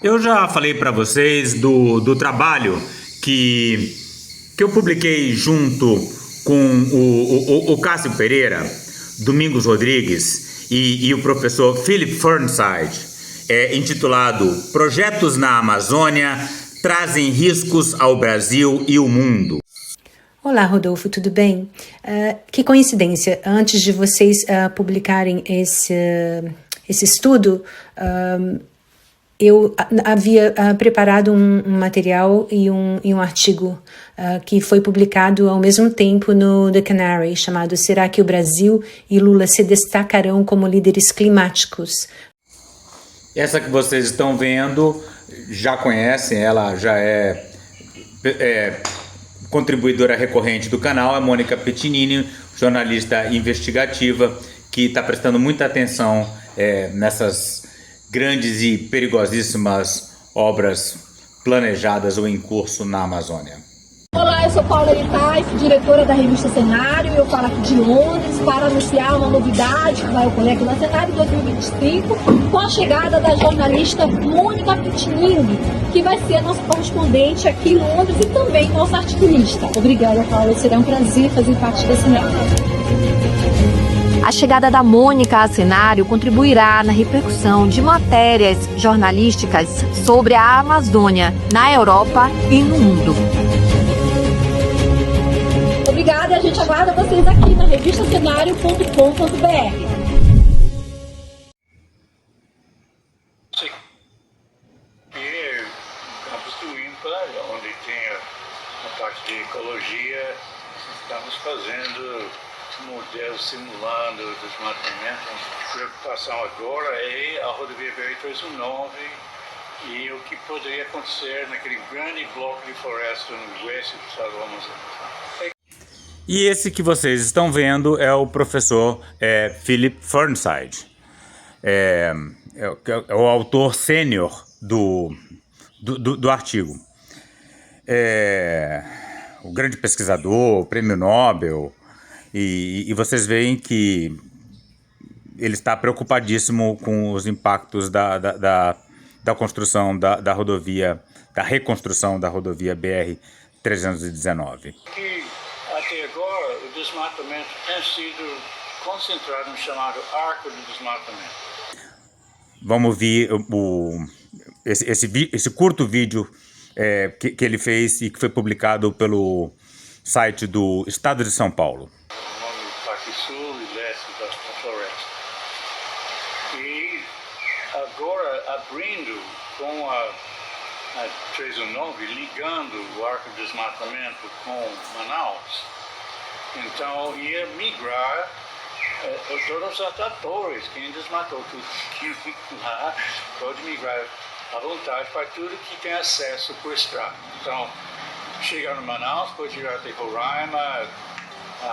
Eu já falei para vocês do trabalho que eu publiquei junto com o Cássio Pereira, Domingos Rodrigues e o professor Philip Fernside, intitulado Projetos na Amazônia trazem riscos ao Brasil e o mundo. Olá, Rodolfo, tudo bem? Que coincidência, antes de vocês publicarem esse estudo, eu havia preparado um material e um artigo que foi publicado ao mesmo tempo no The Canary, chamado Será que o Brasil e Lula se destacarão como líderes climáticos? Essa que vocês estão vendo, já conhecem, ela já é contribuidora recorrente do canal, é Mônica Pettinini, jornalista investigativa, que está prestando muita atenção nessas grandes e perigosíssimas obras planejadas ou em curso na Amazônia. Olá, eu sou Paula Litais, diretora da revista Cenário, e eu falo aqui de Londres para anunciar uma novidade que vai ocorrer aqui na Cenário 2025, com a chegada da jornalista Mônica Pettinini, que vai ser a nossa correspondente aqui em Londres e também nossa articulista. Obrigada, Paula, será um prazer fazer parte da Cenário. A chegada da Mônica a Cenário contribuirá na repercussão de matérias jornalísticas sobre a Amazônia na Europa e no mundo. Obrigada, a gente aguarda vocês aqui na revistacenario.com.br. E campus do INPA, onde tem a parte de ecologia, estamos fazendo modelos simulando o desmatamento. A preocupação agora é a rodovia BR-319 e o que poderia acontecer naquele grande bloco de floresta no oeste do estado do Amazonas. E esse que vocês estão vendo é o professor Philip Fernside. É o autor sênior do artigo. O grande pesquisador, prêmio Nobel. E vocês veem que ele está preocupadíssimo com os impactos da construção da rodovia, da reconstrução da rodovia BR-319. Até agora, o desmatamento tem sido concentrado no chamado arco do desmatamento. Vamos ver esse curto vídeo que ele fez e que foi publicado pelo site do Estado de São Paulo. Sul e leste da floresta. E agora abrindo com a 319, ligando o arco de desmatamento com Manaus, então ia migrar todos os atores, quem desmatou tudo lá, pode migrar à vontade para tudo que tem acesso por estrada. Então, chegar no Manaus, pode chegar até Roraima,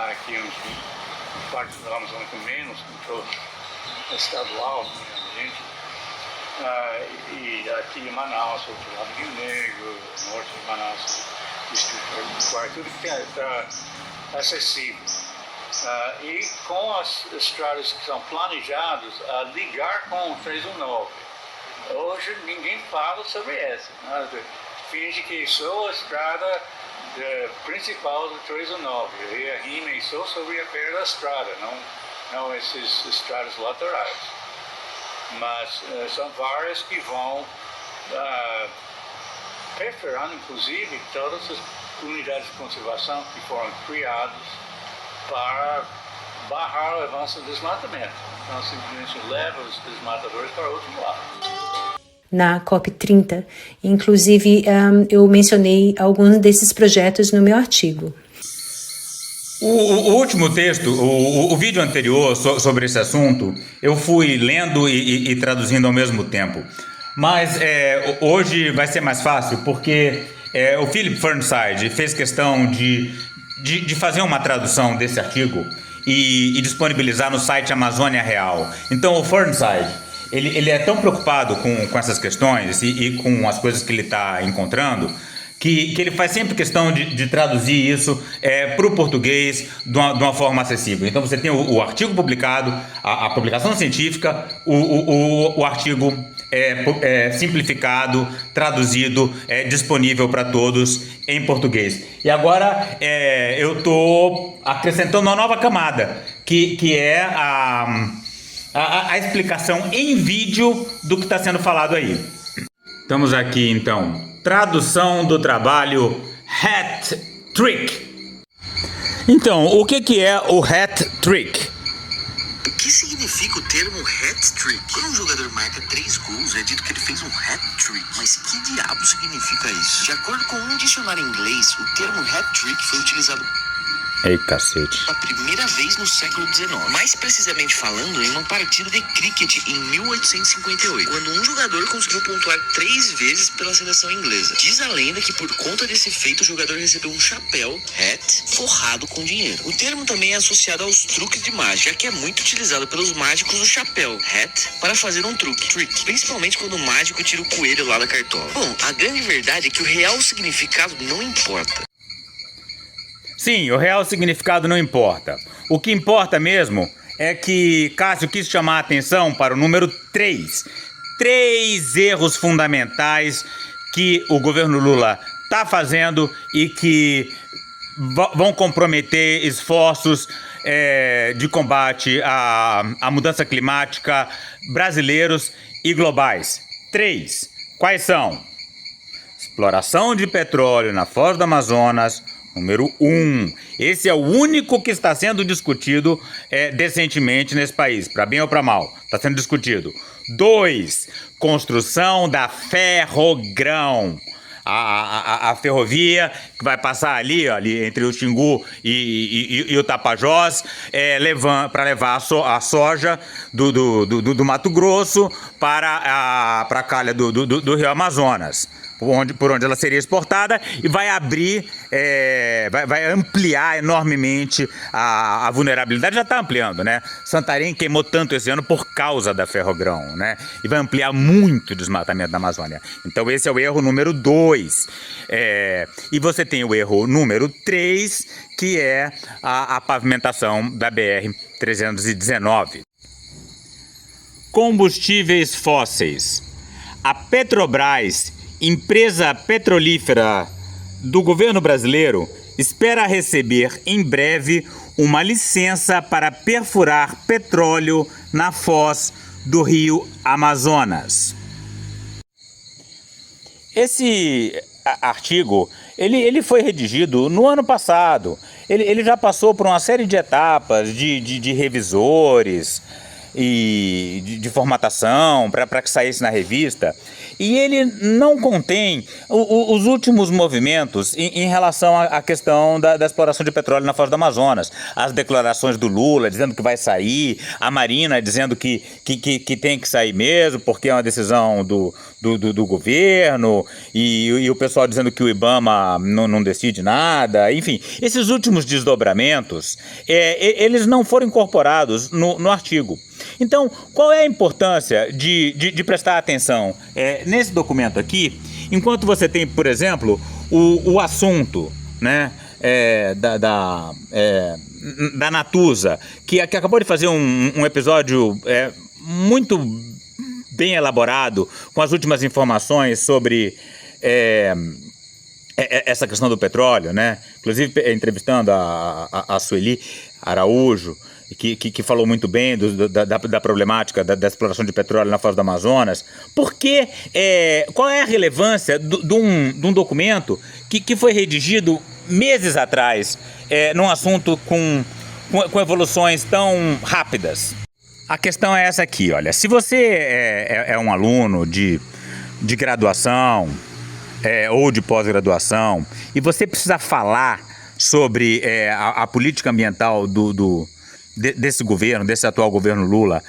aqui uns partes da Amazônia com menos controle estadual, gente. E aqui em Manaus, outro lado do Rio Negro, norte de Manaus, Distrito do Quarto, tudo que está acessível. E com as estradas que são planejadas a ligar com o 319. Hoje ninguém fala sobre essa. Finge que só a estrada principal do 319, e a rima é só sobre a perda da estrada, não essas estradas laterais. Mas são várias que vão perforando, inclusive, todas as unidades de conservação que foram criadas para barrar o avanço do desmatamento. Então, simplesmente leva os desmatadores para outro lado. Na COP30. Inclusive, eu mencionei alguns desses projetos no meu artigo. O último texto, o vídeo anterior sobre esse assunto, eu fui lendo e traduzindo ao mesmo tempo. Mas hoje vai ser mais fácil, porque o Philip Fernside fez questão de fazer uma tradução desse artigo e disponibilizar no site Amazônia Real. Então, o Fernside, ele é tão preocupado com essas questões e com as coisas que ele está encontrando, que ele faz sempre questão de traduzir isso para o português de uma forma acessível. Então você tem o artigo publicado, a publicação científica, o artigo simplificado, traduzido, disponível para todos em português. E agora eu estou acrescentando uma nova camada, que é a explicação em vídeo do que está sendo falado aí. Estamos aqui então, tradução do trabalho Hat Trick. Então, o que é o Hat Trick? O que significa o termo hat-trick? Quando um jogador marca 3 gols, é dito que ele fez um hat-trick. Mas que diabo significa isso? De acordo com um dicionário inglês, o termo hat-trick foi utilizado Ei, cacete. pela primeira vez no século XIX. Mais precisamente falando, em uma partida de cricket em 1858, quando um jogador conseguiu pontuar 3 vezes pela seleção inglesa. Diz a lenda que por conta desse feito, o jogador recebeu um chapéu, hat, forrado com dinheiro. O termo também é associado aos truques de mágica, já que é muito utilizado pelos mágicos o chapéu, hat, para fazer um truque, trick, principalmente quando o mágico tira o coelho lá da cartola. Bom, a grande verdade é que o real significado não importa. Sim, o real significado não importa. O que importa mesmo é que Cássio quis chamar a atenção para o número 3. 3 erros fundamentais que o governo Lula está fazendo e que vão comprometer esforços de combate à mudança climática brasileiros e globais. 3. Quais são? Exploração de petróleo na Foz do Amazonas. Número 1. Esse é o único que está sendo discutido decentemente nesse país, para bem ou para mal. Está sendo discutido. 2. Construção da Ferrogrão. A ferrovia que vai passar ali entre o Xingu e o Tapajós, para levar a soja do Mato Grosso para a calha do Rio Amazonas. Por onde ela seria exportada, e vai abrir, vai ampliar enormemente a vulnerabilidade. Já está ampliando, né? Santarém queimou tanto esse ano por causa da Ferrogrão, né? E vai ampliar muito o desmatamento da Amazônia. Então esse é o erro número 2. E você tem o erro número 3, que é a pavimentação da BR-319. Combustíveis fósseis. A Petrobras, empresa petrolífera do governo brasileiro, espera receber em breve uma licença para perfurar petróleo na foz do Rio Amazonas. Esse artigo ele foi redigido no ano passado. Ele já passou por uma série de etapas de revisores e de formatação para que saísse na revista. E ele não contém os últimos movimentos em relação à questão da exploração de petróleo na Foz do Amazonas. As declarações do Lula dizendo que vai sair, a Marina dizendo que tem que sair mesmo, porque é uma decisão do governo, e o pessoal dizendo que o IBAMA não decide nada. Enfim, esses últimos desdobramentos, eles não foram incorporados no artigo. Então, qual é a importância de prestar atenção nesse documento aqui, enquanto você tem, por exemplo, o assunto, né, da Natuza, que acabou de fazer um episódio muito bem elaborado, com as últimas informações sobre essa questão do petróleo, né? Inclusive entrevistando a Sueli Araújo, que falou muito bem da problemática da exploração de petróleo na Foz do Amazonas. Porque, qual é a relevância de um documento que foi redigido meses atrás, num assunto com evoluções tão rápidas? A questão é essa aqui, olha. Se você é um aluno de graduação ou de pós-graduação e você precisa falar sobre a política ambiental desse governo, desse atual governo Lula,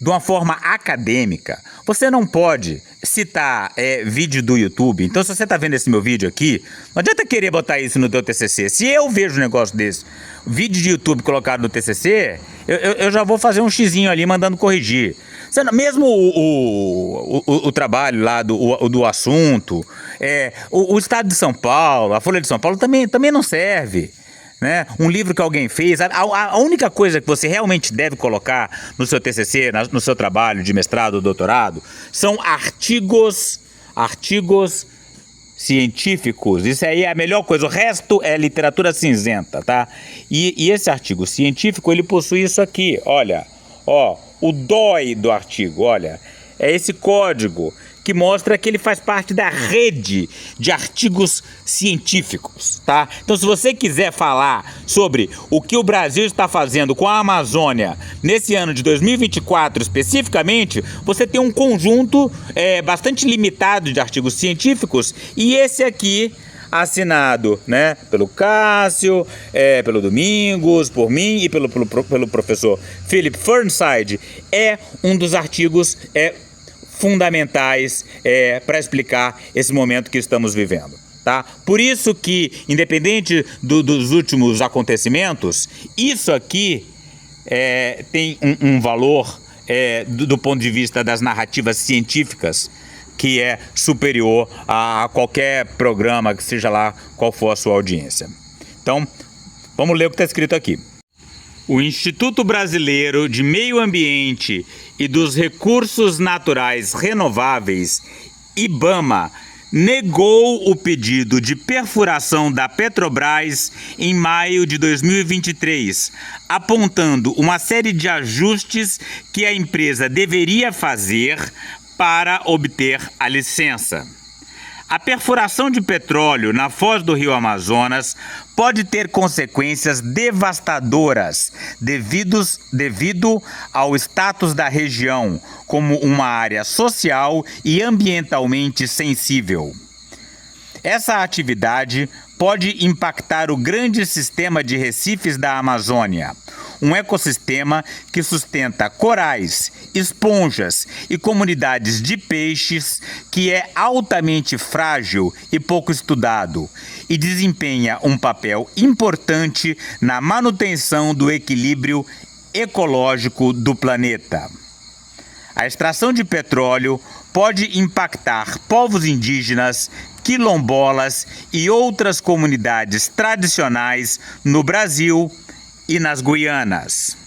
de uma forma acadêmica. Você não pode citar vídeo do YouTube. Então, se você está vendo esse meu vídeo aqui, não adianta querer botar isso no teu TCC. Se eu vejo um negócio desse, vídeo de YouTube colocado no TCC, eu já vou fazer um xizinho ali mandando corrigir. Mesmo o trabalho lá do assunto, o Estado de São Paulo, a Folha de São Paulo também não serve. Né? Um livro que alguém fez, a única coisa que você realmente deve colocar no seu TCC, no seu trabalho de mestrado ou doutorado, são artigos científicos. Isso aí é a melhor coisa. O resto é literatura cinzenta, tá? E esse artigo científico, ele possui isso aqui, olha, o DOI do artigo, olha, é esse código que mostra que ele faz parte da rede de artigos científicos, tá? Então, se você quiser falar sobre o que o Brasil está fazendo com a Amazônia nesse ano de 2024 especificamente, você tem um conjunto bastante limitado de artigos científicos, e esse aqui, assinado, né, pelo Cássio, pelo Domingos, por mim e pelo professor Philip Fernside, é um dos artigos fundamentais para explicar esse momento que estamos vivendo, tá? Por isso que, independente dos últimos acontecimentos, isso aqui tem um valor do ponto de vista das narrativas científicas que é superior a qualquer programa, que seja lá qual for a sua audiência. Então, vamos ler o que está escrito aqui. O Instituto Brasileiro de Meio Ambiente e dos Recursos Naturais Renováveis, IBAMA, negou o pedido de perfuração da Petrobras em maio de 2023, apontando uma série de ajustes que a empresa deveria fazer para obter a licença. A perfuração de petróleo na foz do rio Amazonas pode ter consequências devastadoras devido ao status da região como uma área social e ambientalmente sensível. Essa atividade pode impactar o grande sistema de recifes da Amazônia, um ecossistema que sustenta corais, esponjas e comunidades de peixes, que é altamente frágil e pouco estudado e desempenha um papel importante na manutenção do equilíbrio ecológico do planeta. A extração de petróleo pode impactar povos indígenas, quilombolas e outras comunidades tradicionais no Brasil e nas Guianas.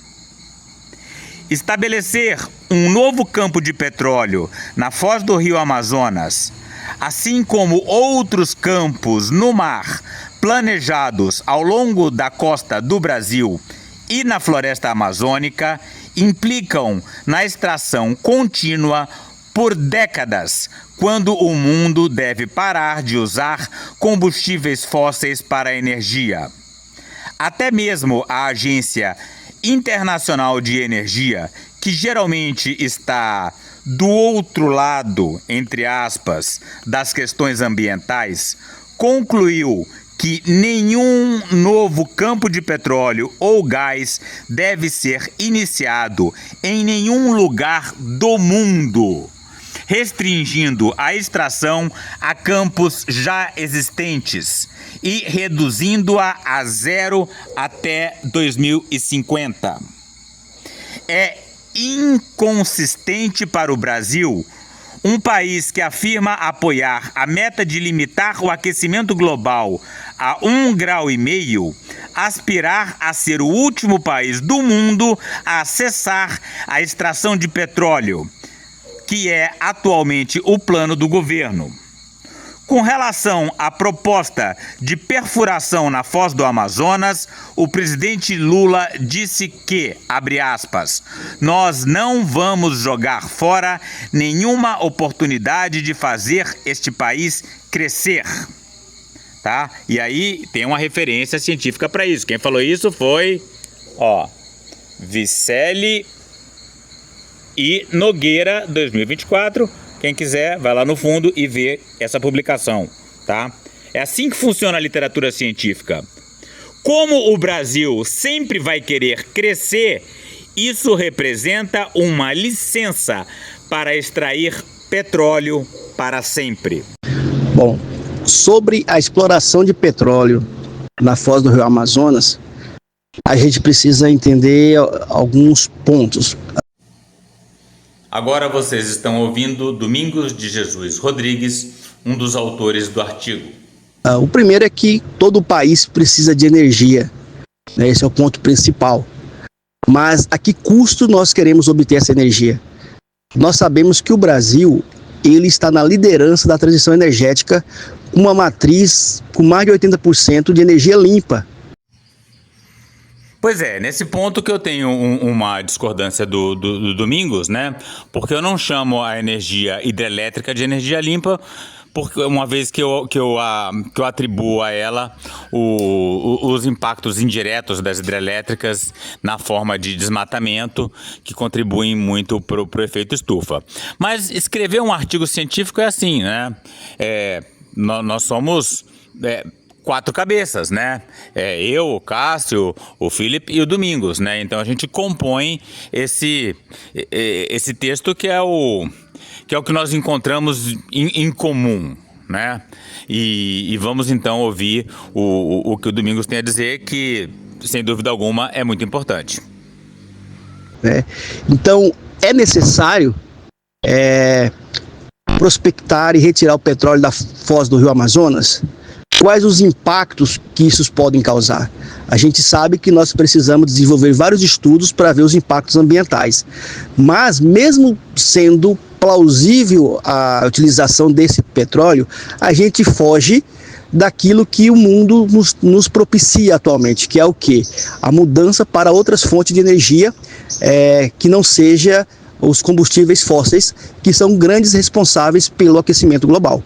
Estabelecer um novo campo de petróleo na foz do rio Amazonas, assim como outros campos no mar planejados ao longo da costa do Brasil e na floresta amazônica, implicam na extração contínua por décadas, quando o mundo deve parar de usar combustíveis fósseis para a energia. Até mesmo a Agência Internacional de Energia, que geralmente está do outro lado, entre aspas, das questões ambientais, concluiu que nenhum novo campo de petróleo ou gás deve ser iniciado em nenhum lugar do mundo, restringindo a extração a campos já existentes e reduzindo-a a zero até 2050. É inconsistente para o Brasil, um país que afirma apoiar a meta de limitar o aquecimento global a 1,5 graus, aspirar a ser o último país do mundo a cessar a extração de petróleo, que é atualmente o plano do governo. Com relação à proposta de perfuração na foz do Amazonas, o presidente Lula disse que, abre aspas, nós não vamos jogar fora nenhuma oportunidade de fazer este país crescer. Tá? E aí tem uma referência científica para isso. Quem falou isso foi, Vicelli e Nogueira, 2024. Quem quiser, vai lá no fundo e vê essa publicação, tá? É assim que funciona a literatura científica. Como o Brasil sempre vai querer crescer Isso representa uma licença para extrair petróleo para sempre. Bom, sobre a exploração de petróleo na foz do Rio Amazonas, a gente precisa entender alguns pontos. Agora vocês estão ouvindo Domingos de Jesus Rodrigues, um dos autores do artigo. O primeiro é que todo o país precisa de energia, né? Esse é o ponto principal. Mas a que custo nós queremos obter essa energia? Nós sabemos que o Brasil ele está na liderança da transição energética, com uma matriz com mais de 80% de energia limpa. Pois é, nesse ponto que eu tenho uma discordância do Domingos, né? Porque eu não chamo a energia hidrelétrica de energia limpa, porque uma vez que eu atribuo a ela os impactos indiretos das hidrelétricas na forma de desmatamento, que contribuem muito para o efeito estufa. Mas escrever um artigo científico é assim, né? Nós somos 4 cabeças, né? Eu, o Cássio, o Felipe e o Domingos, né? Então a gente compõe esse texto que é o que nós encontramos em comum, né? E vamos então ouvir o que o Domingos tem a dizer, que sem dúvida alguma é muito importante. Então é necessário prospectar e retirar o petróleo da foz do Rio Amazonas. Quais os impactos que isso podem causar? A gente sabe que nós precisamos desenvolver vários estudos para ver os impactos ambientais. Mas mesmo sendo plausível a utilização desse petróleo, a gente foge daquilo que o mundo nos propicia atualmente, que é o quê? A mudança para outras fontes de energia que não seja os combustíveis fósseis, que são grandes responsáveis pelo aquecimento global.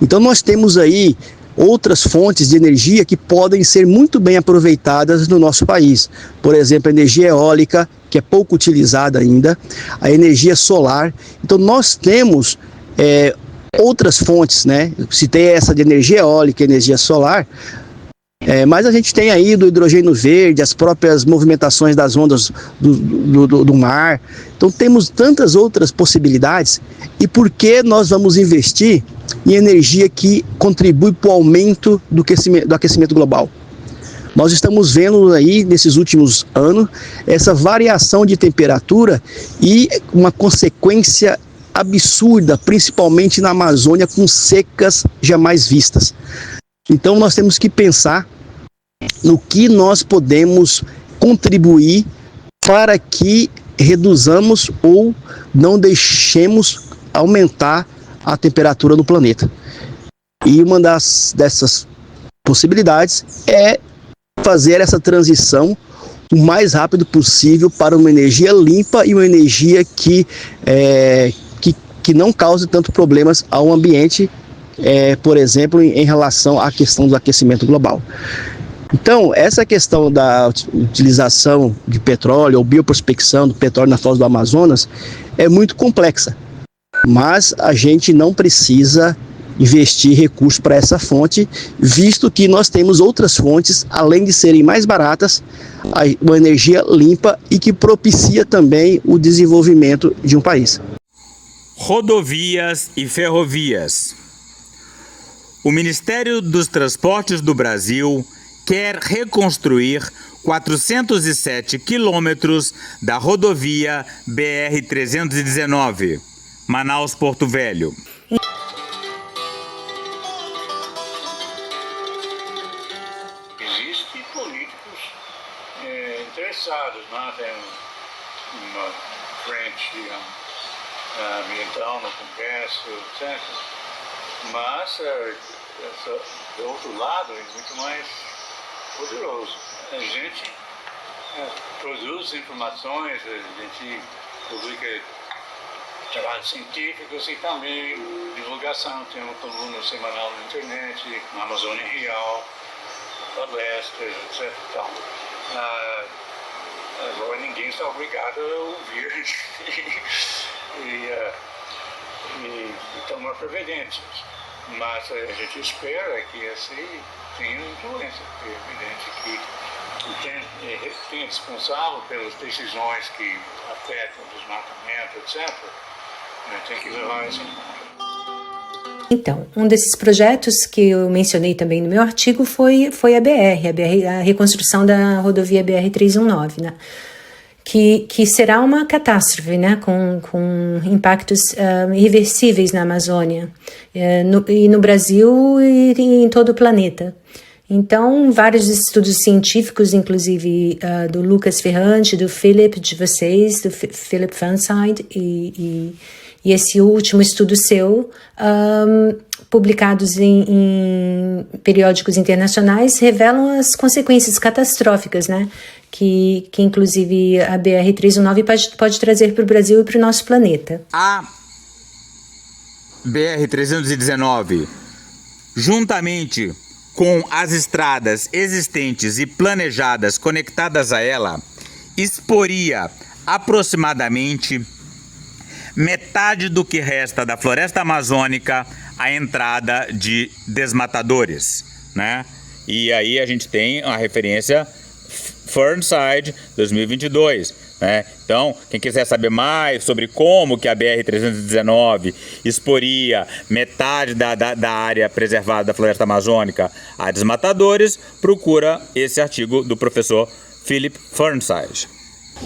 Então nós temos aí outras fontes de energia que podem ser muito bem aproveitadas no nosso país. Por exemplo, a energia eólica, que é pouco utilizada ainda, a energia solar. Então nós temos outras fontes, né? Citei essa de energia eólica e energia solar, mas a gente tem aí do hidrogênio verde, as próprias movimentações das ondas do mar. Então temos tantas outras possibilidades. E por que nós vamos investir em energia que contribui para o aumento do aquecimento global? Nós estamos vendo aí, nesses últimos anos, essa variação de temperatura e uma consequência absurda, principalmente na Amazônia, com secas jamais vistas. Então nós temos que pensar no que nós podemos contribuir para que reduzamos ou não deixemos aumentar a temperatura no planeta. E uma dessas possibilidades é fazer essa transição o mais rápido possível para uma energia limpa e uma energia que não cause tanto problemas ao ambiente, por exemplo, em relação à questão do aquecimento global. Então, essa questão da utilização de petróleo ou bioprospecção do petróleo na foz do Amazonas é muito complexa, mas a gente não precisa investir recursos para essa fonte, visto que nós temos outras fontes, além de serem mais baratas, uma energia limpa e que propicia também o desenvolvimento de um país. Rodovias e ferrovias. O Ministério dos Transportes do Brasil quer reconstruir 407 quilômetros da rodovia BR-319, Manaus-Porto Velho. Existem políticos interessados, né? Tem uma frente ambiental no Congresso, etc. Mas, do outro lado, é muito mais poderoso. A gente produz informações, a gente publica trabalhos científicos e também divulgação. Tem uma coluna semanal na internet, na Amazônia Real, palestras, etc. Então, agora ninguém está obrigado a ouvir e tomar providências. Mas a gente espera que assim tenha influência, porque é evidente que E quem é responsável pelas decisões que afetam o desmatamento, etc., tem que levar isso em conta. Então, um desses projetos que eu mencionei também no meu artigo foi a reconstrução da rodovia BR-319, né? Que será uma catástrofe, né? Com impactos irreversíveis na Amazônia, e no Brasil e em todo o planeta. Então, vários estudos científicos, inclusive do Lucas Ferrante, do Philip, de vocês, do Philip Fanside, e esse último estudo seu, publicados em periódicos internacionais, revelam as consequências catastróficas, né? Que inclusive a BR-319 pode trazer para o Brasil e para o nosso planeta. A BR-319, juntamente com as estradas existentes e planejadas conectadas a ela, exporia aproximadamente metade do que resta da floresta amazônica à entrada de desmatadores, né? E aí a gente tem a referência Fernside 2022, né? Então, quem quiser saber mais sobre como que a BR-319 exporia metade da área preservada da floresta amazônica a desmatadores, procura esse artigo do professor Philip Fernside.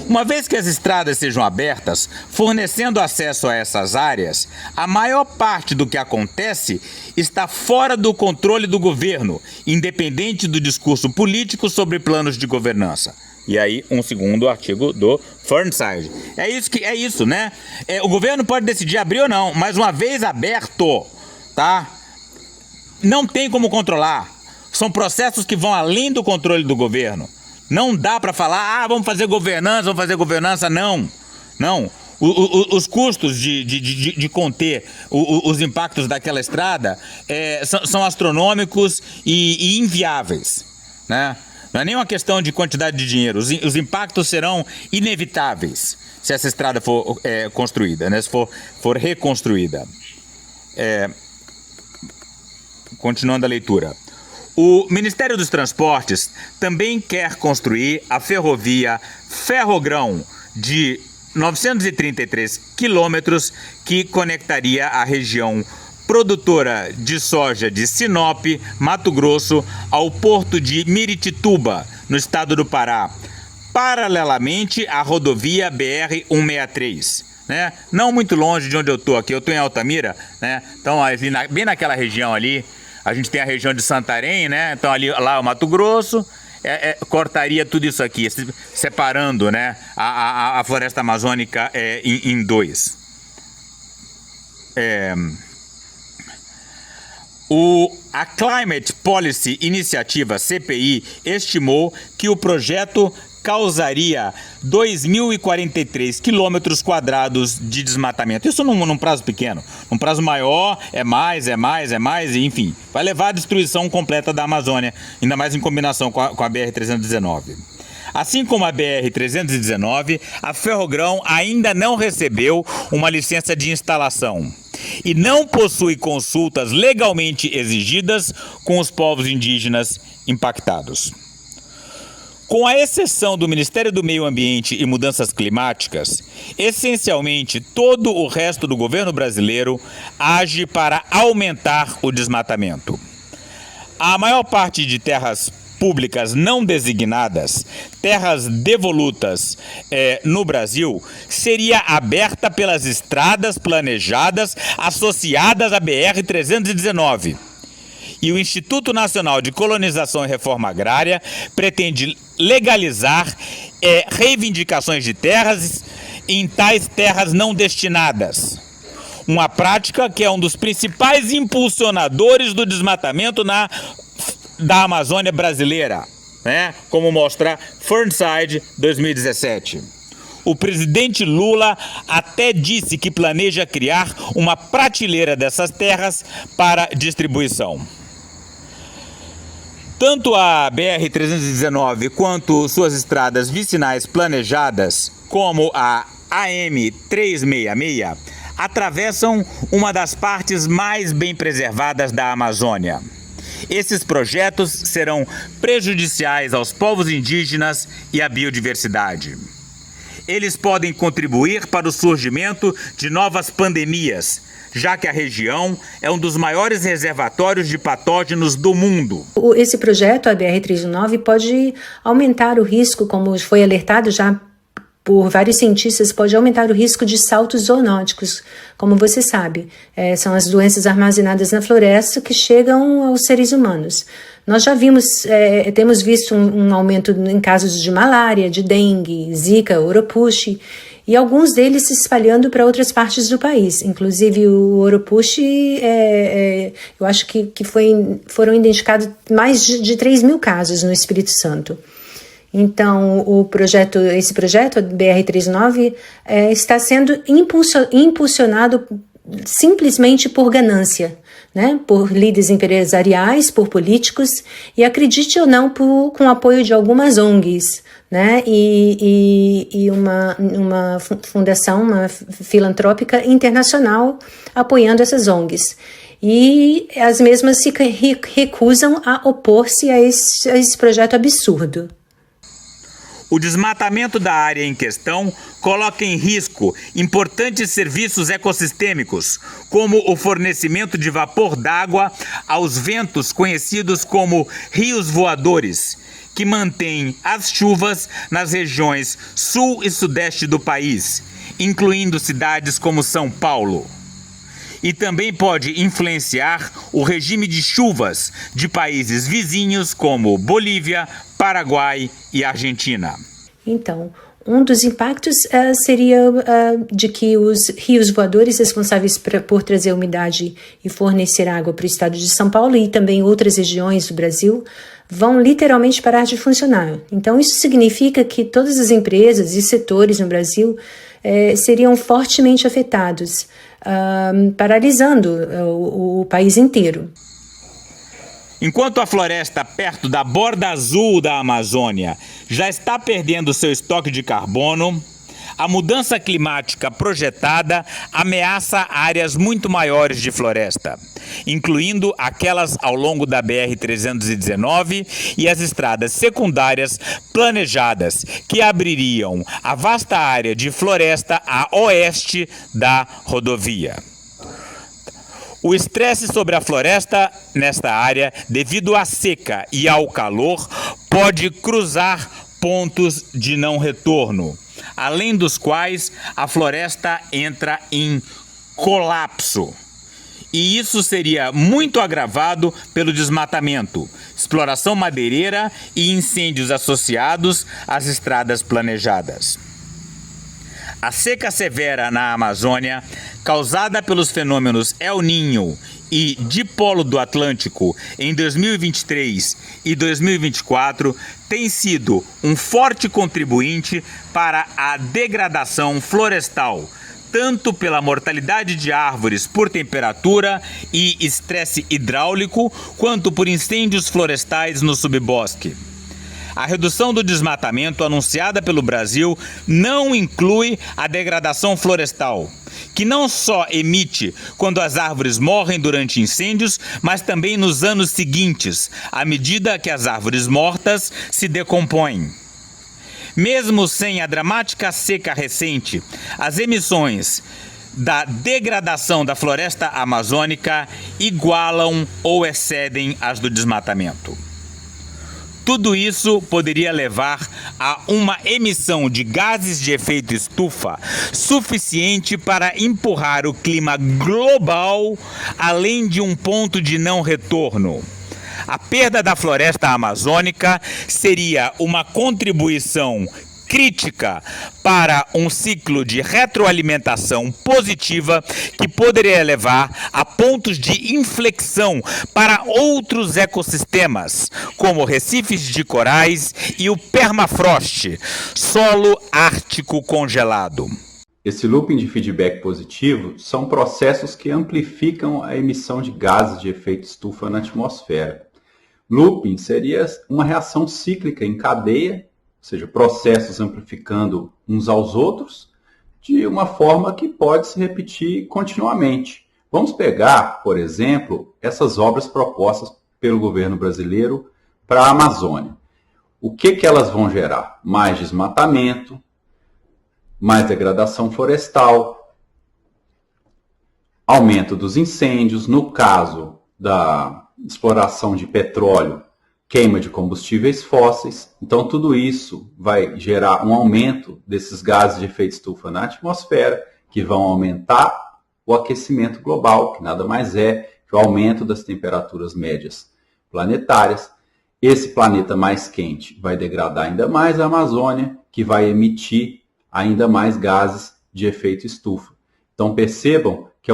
Uma vez que as estradas sejam abertas, fornecendo acesso a essas áreas, a maior parte do que acontece está fora do controle do governo, independente do discurso político sobre planos de governança. E aí, um segundo artigo do Fernside. É isso, né? O governo pode decidir abrir ou não, mas uma vez aberto, tá? Não tem como controlar. São processos que vão além do controle do governo. Não dá para falar, vamos fazer governança, não. Não. Os custos de conter os impactos daquela estrada são astronômicos e inviáveis, né? Não é nem uma questão de quantidade de dinheiro. Os impactos serão inevitáveis se essa estrada for construída, né? Se for reconstruída. Continuando a leitura. O Ministério dos Transportes também quer construir a ferrovia Ferrogrão de 933 quilômetros que conectaria a região produtora de soja de Sinop, Mato Grosso, ao porto de Miritituba, no estado do Pará, paralelamente à rodovia BR-163. Né? Não muito longe de onde eu estou aqui, eu estou em Altamira, né? Então, bem naquela região ali. A gente tem a região de Santarém, né? Então lá é o Mato Grosso, cortaria tudo isso aqui, separando, né, a floresta amazônica em dois. A Climate Policy Initiative, CPI, estimou que o projeto causaria 2.043 quilômetros quadrados de desmatamento. Isso num prazo pequeno. Num prazo maior, é mais, enfim. Vai levar à destruição completa da Amazônia, ainda mais em combinação com a BR-319. Assim como a BR-319, a Ferrogrão ainda não recebeu uma licença de instalação e não possui consultas legalmente exigidas com os povos indígenas impactados. Com a exceção do Ministério do Meio Ambiente e Mudanças Climáticas, essencialmente todo o resto do governo brasileiro age para aumentar o desmatamento. A maior parte de terras públicas não designadas, terras devolutas no Brasil, seria aberta pelas estradas planejadas associadas à BR-319. E o Instituto Nacional de Colonização e Reforma Agrária pretende legalizar reivindicações de terras em tais terras não destinadas. Uma prática que é um dos principais impulsionadores do desmatamento da Amazônia brasileira, né? Como mostra Fernside 2017. O presidente Lula até disse que planeja criar uma prateleira dessas terras para distribuição. Tanto a BR-319 quanto suas estradas vicinais planejadas, como a AM-366, atravessam uma das partes mais bem preservadas da Amazônia. Esses projetos serão prejudiciais aos povos indígenas e à biodiversidade. Eles podem contribuir para o surgimento de novas pandemias, já que a região é um dos maiores reservatórios de patógenos do mundo. Esse projeto, a BR-319, pode aumentar o risco, como foi alertado já por vários cientistas, pode aumentar o risco de saltos zoonóticos, como você sabe. São as doenças armazenadas na floresta que chegam aos seres humanos. Nós já temos visto um aumento em casos de malária, de dengue, zika, oropouche, e alguns deles se espalhando para outras partes do país. Inclusive o oropouche, eu acho que foram identificados mais de 3.000 casos no Espírito Santo. Então, esse projeto, a BR-319, está sendo impulsionado simplesmente por ganância, né? Por líderes empresariais, por políticos, e acredite ou não, com apoio de algumas ONGs, né? E uma fundação, uma filantrópica internacional apoiando essas ONGs. E as mesmas se recusam a opor-se a esse projeto absurdo. O desmatamento da área em questão coloca em risco importantes serviços ecossistêmicos, como o fornecimento de vapor d'água aos ventos conhecidos como rios voadores, que mantêm as chuvas nas regiões sul e sudeste do país, incluindo cidades como São Paulo. E também pode influenciar o regime de chuvas de países vizinhos como Bolívia, Paraguai e Argentina. Então, um dos impactos seria de que os rios voadores responsáveis por trazer umidade e fornecer água para o estado de São Paulo e também outras regiões do Brasil vão literalmente parar de funcionar. Então, isso significa que todas as empresas e setores no Brasil seriam fortemente afetados, paralisando o país inteiro. Enquanto a floresta perto da borda azul da Amazônia já está perdendo seu estoque de carbono, a mudança climática projetada ameaça áreas muito maiores de floresta, incluindo aquelas ao longo da BR-319 e as estradas secundárias planejadas, que abririam a vasta área de floresta a oeste da rodovia. O estresse sobre a floresta nesta área, devido à seca e ao calor, pode cruzar pontos de não retorno, além dos quais a floresta entra em colapso. E isso seria muito agravado pelo desmatamento, exploração madeireira e incêndios associados às estradas planejadas. A seca severa na Amazônia, causada pelos fenômenos El Niño e Dipolo do Atlântico em 2023 e 2024, tem sido um forte contribuinte para a degradação florestal, tanto pela mortalidade de árvores por temperatura e estresse hidráulico, quanto por incêndios florestais no subbosque. A redução do desmatamento anunciada pelo Brasil não inclui a degradação florestal, que não só emite quando as árvores morrem durante incêndios, mas também nos anos seguintes, à medida que as árvores mortas se decompõem. Mesmo sem a dramática seca recente, as emissões da degradação da floresta amazônica igualam ou excedem as do desmatamento. Tudo isso poderia levar a uma emissão de gases de efeito estufa suficiente para empurrar o clima global além de um ponto de não retorno. A perda da floresta amazônica seria uma contribuição crítica para um ciclo de retroalimentação positiva que poderia levar a pontos de inflexão para outros ecossistemas, como recifes de corais e o permafrost, solo ártico congelado. Esse looping de feedback positivo são processos que amplificam a emissão de gases de efeito estufa na atmosfera. Looping seria uma reação cíclica em cadeia, ou seja, processos amplificando uns aos outros, de uma forma que pode se repetir continuamente. Vamos pegar, por exemplo, essas obras propostas pelo governo brasileiro para a Amazônia. O que elas vão gerar? Mais desmatamento, mais degradação florestal, aumento dos incêndios, no caso da exploração de petróleo, queima de combustíveis fósseis. Então, tudo isso vai gerar um aumento desses gases de efeito estufa na atmosfera, que vão aumentar o aquecimento global, que nada mais é que o aumento das temperaturas médias planetárias. Esse planeta mais quente vai degradar ainda mais a Amazônia, que vai emitir ainda mais gases de efeito estufa. Então, percebam que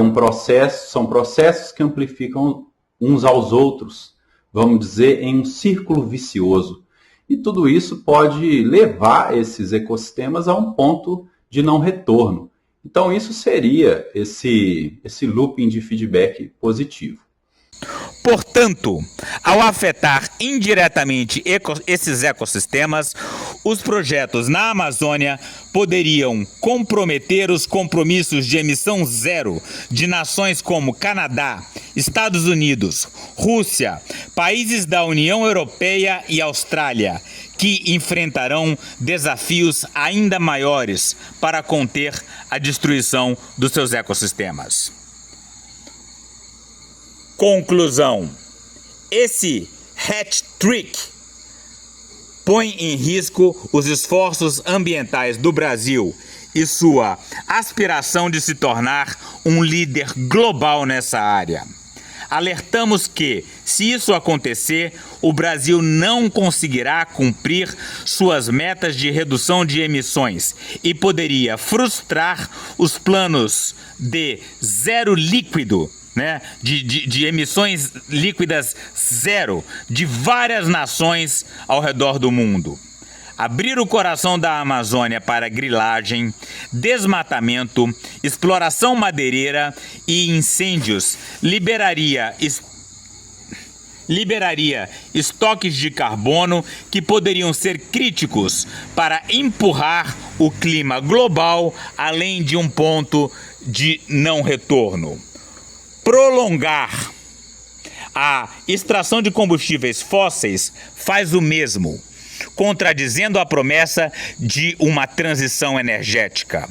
são processos que amplificam uns aos outros, vamos dizer, em um círculo vicioso. E tudo isso pode levar esses ecossistemas a um ponto de não retorno. Então, isso seria esse looping de feedback positivo. Portanto, ao afetar indiretamente esses ecossistemas, os projetos na Amazônia poderiam comprometer os compromissos de emissão zero de nações como Canadá, Estados Unidos, Rússia, países da União Europeia e Austrália, que enfrentarão desafios ainda maiores para conter a destruição dos seus ecossistemas. Conclusão: esse hat-trick põe em risco os esforços ambientais do Brasil e sua aspiração de se tornar um líder global nessa área. Alertamos que, se isso acontecer, o Brasil não conseguirá cumprir suas metas de redução de emissões e poderia frustrar os planos de zero líquido, de emissões líquidas zero de várias nações ao redor do mundo. Abrir o coração da Amazônia para grilagem, desmatamento, exploração madeireira e incêndios liberaria estoques de carbono que poderiam ser críticos para empurrar o clima global além de um ponto de não retorno. Prolongar a extração de combustíveis fósseis faz o mesmo, contradizendo a promessa de uma transição energética.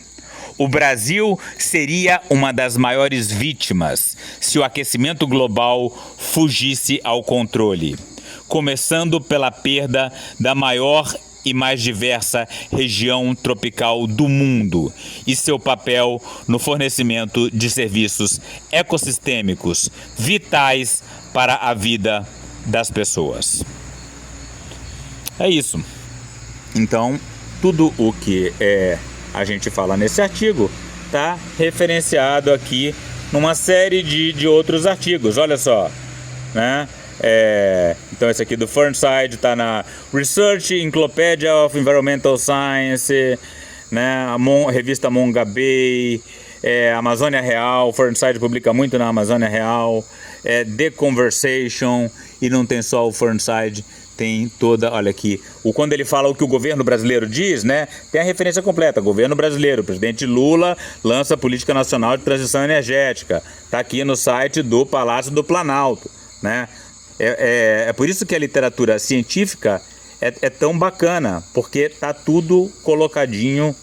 O Brasil seria uma das maiores vítimas se o aquecimento global fugisse ao controle, começando pela perda da maior e mais diversa região tropical do mundo e seu papel no fornecimento de serviços ecossistêmicos vitais para a vida das pessoas. É isso. Então, tudo o que a gente fala nesse artigo está referenciado aqui numa série de outros artigos. Olha só, né? Então esse aqui do Fernside está na Research Encyclopedia of Environmental Science, né? A revista Mongabay, Amazônia Real. Fernside publica muito na Amazônia Real, The Conversation, e não tem só o Fernside, tem toda, olha aqui, quando ele fala o que o governo brasileiro diz, né, tem a referência completa. Governo brasileiro, presidente Lula lança a Política Nacional de Transição Energética, está aqui no site do Palácio do Planalto, né? É por isso que a literatura científica é tão bacana, porque está tudo colocadinho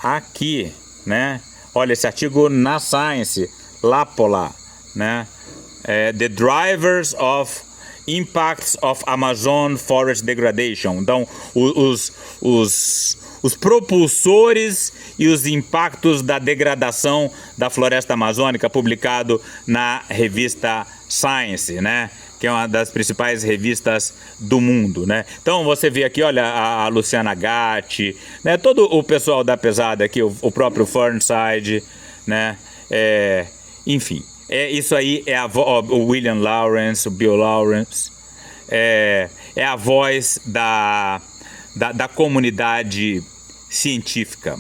aqui, né? Olha, esse artigo na Science, Lápola, né? The Drivers of Impacts of Amazon Forest Degradation. Então, os propulsores e os impactos da degradação da floresta amazônica, publicado na revista Science, né? Que é uma das principais revistas do mundo, né? Então você vê aqui, olha, a Luciana Gatti, né? Todo o pessoal da pesada aqui, o próprio Fernside, né? Enfim, isso aí o William Lawrence, o Bill Lawrence, é a voz da comunidade científica.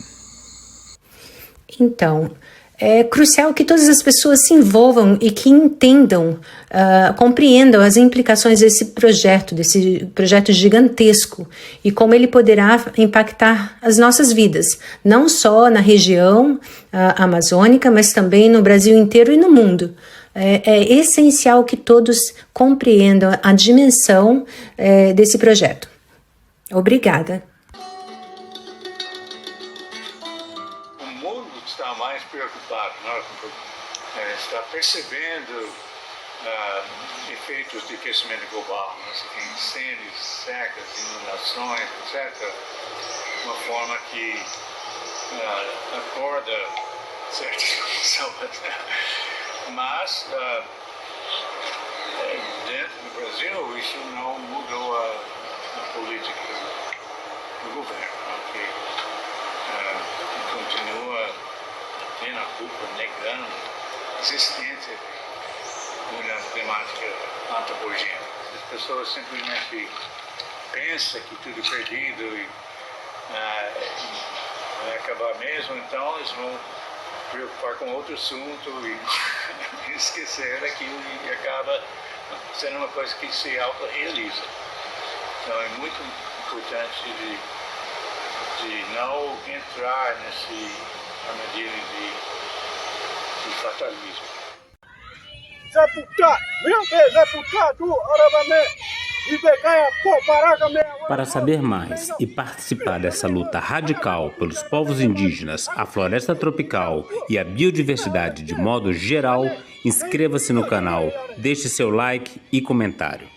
Então, é crucial que todas as pessoas se envolvam e que entendam, compreendam as implicações desse projeto gigantesco e como ele poderá impactar as nossas vidas, não só na região amazônica, mas também no Brasil inteiro e no mundo. É essencial que todos compreendam a dimensão desse projeto. Obrigada. O mundo está mais preocupado, né? Está percebendo efeitos de aquecimento global, né? Você tem incêndios, secas, inundações, etc. Uma forma que acorda certas pessoas. Mas dentro do Brasil isso não mudou a política do governo, que continua tendo a culpa, negando a existência de mudança climática antropogênica. As pessoas simplesmente pensam que tudo é perdido e vai acabar mesmo, então eles vão preocupar com outro assunto e esquecer daquilo e acaba sendo uma coisa que se autorrealiza. Então é muito importante de não entrar nesse armadilha de fatalismo. Para saber mais e participar dessa luta radical pelos povos indígenas, a floresta tropical e a biodiversidade de modo geral, inscreva-se no canal, deixe seu like e comentário.